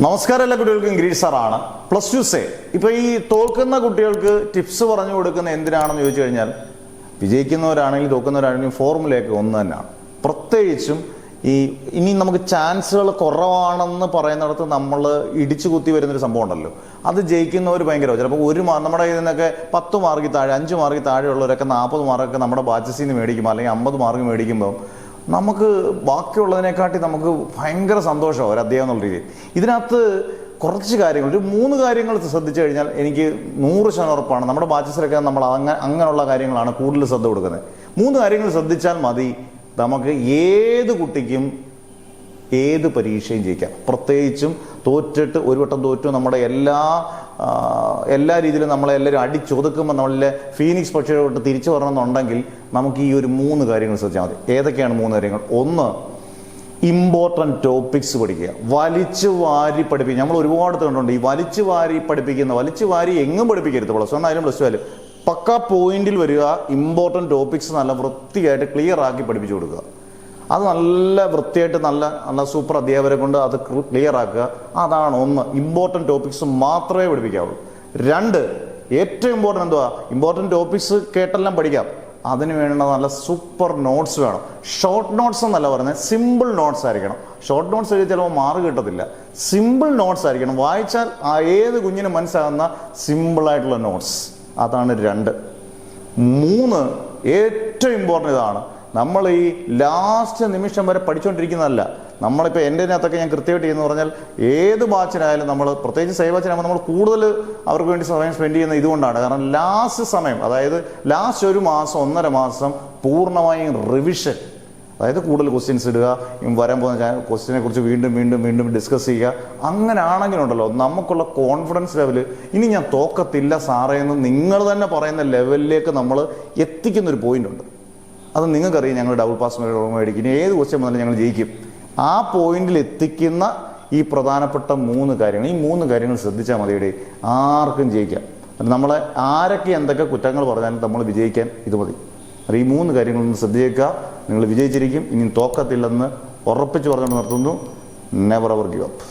നമസ്കാരം, എല്ലാ കുട്ടികൾക്കും ഗ്രീഡ് സാറാണ്. പ്ലസ് ടു സേ ഇപ്പോൾ ഈ തോൽക്കുന്ന കുട്ടികൾക്ക് ടിപ്സ് പറഞ്ഞു കൊടുക്കുന്ന എന്തിനാണെന്ന് ചോദിച്ചു കഴിഞ്ഞാൽ, വിജയിക്കുന്നവരാണെങ്കിലും തോക്കുന്നവരാണെങ്കിലും ഫോർമുലയൊക്കെ ഒന്ന് തന്നെയാണ്. പ്രത്യേകിച്ചും ഇനി നമുക്ക് ചാൻസുകൾ കുറവാണെന്ന് പറയുന്നിടത്ത് നമ്മൾ ഇടിച്ചു കുത്തി വരുന്നൊരു സംഭവം ഉണ്ടല്ലോ, അത് ജയിക്കുന്നവർ ഭയങ്കര ചിലപ്പോൾ നമ്മുടെ ഇതിൽ നിന്നൊക്കെ 10 മാർക്ക് താഴെ 5 മാർക്ക് താഴെയുള്ളവരൊക്കെ 40 മാർക്കൊക്കെ നമ്മുടെ ബാച്ചസിൽ നിന്ന് മേടിക്കുമ്പോൾ അല്ലെങ്കിൽ 50 മാർക്ക് മേടിക്കുമ്പോൾ നമുക്ക് ബാക്കിയുള്ളതിനെക്കാട്ടി നമുക്ക് ഭയങ്കര സന്തോഷമാണ് ഒരു അധ്യായം എന്നുള്ള രീതിയിൽ. ഇതിനകത്ത് കുറച്ച് കാര്യങ്ങൾ, ഒരു 3 കാര്യങ്ങൾ ശ്രദ്ധിച്ചു കഴിഞ്ഞാൽ എനിക്ക് 100% ഉറപ്പാണ് നമ്മുടെ ബാച്ചസിലൊക്കെ നമ്മൾ അങ്ങനെയുള്ള കാര്യങ്ങളാണ് കൂടുതൽ ശ്രദ്ധ കൊടുക്കുന്നത്. 3 കാര്യങ്ങൾ ശ്രദ്ധിച്ചാൽ മതി, നമുക്ക് ഏത് കുട്ടിക്കും ഏത് പരീക്ഷയും ജയിക്കാം. പ്രത്യേകിച്ചും തോറ്റിട്ട് ഒരു വട്ടം തോറ്റു നമ്മുടെ എല്ലാ രീതിയിലും നമ്മളെല്ലാവരും അടിച്ചൊതുക്കുമ്പോൾ നമ്മളിലെ ഫീനിക്സ് പക്ഷിയോട്ട് തിരിച്ചു വരണമെന്നുണ്ടെങ്കിൽ നമുക്ക് ഈ ഒരു 3 കാര്യങ്ങൾ ശ്രദ്ധിച്ചാൽ മതി. ഏതൊക്കെയാണ് 3 കാര്യങ്ങൾ? ഒന്ന്, ഇമ്പോർട്ടൻറ്റ് ടോപ്പിക്സ് പഠിക്കുക. വലിച്ചു വാരി പഠിപ്പിക്കുക. നമ്മൾ ഒരുപാട് കണ്ടുണ്ട് ഈ വലിച്ചു വാരി എങ്ങും പഠിപ്പിക്കരുത്. പ്ലസ് 1 ആയാലും പ്ലസ് 2 ആയാലും പക്ക പോയിന്റിൽ വരിക. ഇമ്പോർട്ടൻറ്റ് ടോപ്പിക്സ് നല്ല വൃത്തിയായിട്ട് ക്ലിയർ ആക്കി പഠിപ്പിച്ചു കൊടുക്കുക. അത് നല്ല വൃത്തിയായിട്ട് നല്ല സൂപ്പർ അധ്യാപകരെ കൊണ്ട് അത് ക്ലിയർ ആക്കുക. അതാണ് ഒന്ന്. ഇമ്പോർട്ടൻറ്റ് ടോപ്പിക്സ് മാത്രമേ പഠിപ്പിക്കാവുള്ളൂ. 2, ഏറ്റവും ഇമ്പോർട്ടൻ്റ് എന്തുവാ? ഇമ്പോർട്ടൻറ്റ് ടോപ്പിക്സ് കേട്ടെല്ലാം പഠിക്കാം. അതിന് വേണ്ട നല്ല സൂപ്പർ നോട്ട്സ് വേണം. ഷോർട്ട് നോട്ട്സ് എന്നല്ല പറയുന്നത്, സിമ്പിൾ നോട്ട്സ് ആയിരിക്കണം. ഷോർട്ട് നോട്ട്സ് എഴുതി ചിലപ്പോൾ മാർക്ക് കിട്ടത്തില്ല. സിമ്പിൾ നോട്ട്സ് ആയിരിക്കണം. വായിച്ചാൽ ഏത് കുഞ്ഞിനും മനസ്സിലാകുന്ന സിമ്പിളായിട്ടുള്ള നോട്ട്സ്. അതാണ് 2. 3, ഏറ്റവും ഇമ്പോർട്ടൻ്റ് ഇതാണ്. നമ്മൾ ഈ ലാസ്റ്റ് നിമിഷം വരെ പഠിച്ചുകൊണ്ടിരിക്കുന്നതല്ല. നമ്മളിപ്പോൾ എൻ്റെ അതിനകത്തൊക്കെ ഞാൻ കൃത്യമായിട്ട് ചെയ്യുന്നത് പറഞ്ഞാൽ, ഏത് ബാച്ചിനായാലും നമ്മൾ പ്രത്യേകിച്ച് സേവ് ബാച്ചിനാകുമ്പോൾ നമ്മൾ കൂടുതൽ അവർക്ക് വേണ്ടി സമയം സ്പെൻഡ് ചെയ്യുന്നത് ഇതുകൊണ്ടാണ്. കാരണം ലാസ്റ്റ് സമയം, അതായത് ലാസ്റ്റ് 1 മാസം 1.5 മാസം പൂർണ്ണമായും റിവിഷൻ, അതായത് കൂടുതൽ ക്വസ്റ്റ്യൻസ് ഇടുക, വരാൻ പോകുന്ന ക്വസ്റ്റ്യനെ കുറിച്ച് വീണ്ടും ഡിസ്കസ് ചെയ്യുക. അങ്ങനെ ആണെങ്കിലുണ്ടല്ലോ നമുക്കുള്ള കോൺഫിഡൻസ് ലെവൽ, ഇനി ഞാൻ തോക്കത്തില്ല സാറേ എന്ന് നിങ്ങൾ തന്നെ പറയുന്ന ലെവലിലേക്ക് നമ്മൾ എത്തിക്കുന്നൊരു പോയിന്റ് ഉണ്ട്. അത് നിങ്ങൾക്കറിയാം. ഞങ്ങൾ ഡബിൾ പാസ് മേടിക്കും, ഇനി ഏത് ക്വസ്റ്റ്യൻ വന്നാലും ഞങ്ങൾ ജയിക്കും. ആ പോയിന്റിൽ എത്തിക്കുന്ന ഈ പ്രധാനപ്പെട്ട 3 കാര്യങ്ങൾ, ഈ 3 കാര്യങ്ങൾ ശ്രദ്ധിച്ചാൽ മതിയുടെ ആർക്കും ജയിക്കാം. നമ്മളെ ആരൊക്കെ എന്തൊക്കെ കുറ്റങ്ങൾ പറഞ്ഞാലും നമ്മൾ വിജയിക്കാൻ ഇത് മതി. അത് ഈ 3 കാര്യങ്ങളൊന്ന് ശ്രദ്ധിച്ചേക്കുക. നിങ്ങൾ വിജയിച്ചിരിക്കും. ഇനി തോക്കത്തില്ലെന്ന് ഉറപ്പിച്ച് പറഞ്ഞുകൊണ്ട് നിർത്തുന്നു. Never ever give up.